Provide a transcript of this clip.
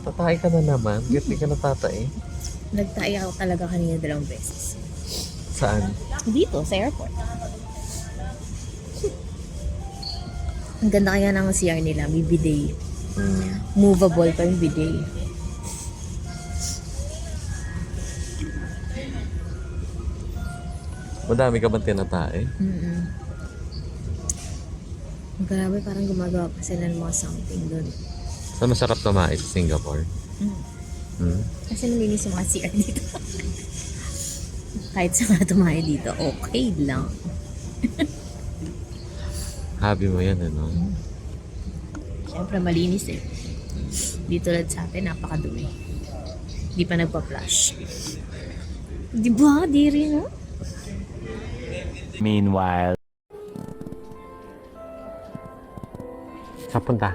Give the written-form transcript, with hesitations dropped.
Tatay ka na naman. Gati ka natatay. Nagtae ako talaga kanina 2 beses. Saan? Dito, sa airport. Ang ganda kaya ng CR nila, may bidet. Movable pa yung bidet. Madami ka bang tinatay? Mm-mm. Grabe, parang gumagawa pa sila ng mga something doon. Saan masarap tumae sa Singapore? Kasi nalinis yung mga CR dito. Kahit sa mga tumayo dito, okay lang. Hobby mo yan, ano? Siyempre malinis eh. Dito lang sa atin, napakadumi. Di pa nagpa-flush. Di ba? Di rin, no? Meanwhile. Saan punta?